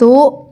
2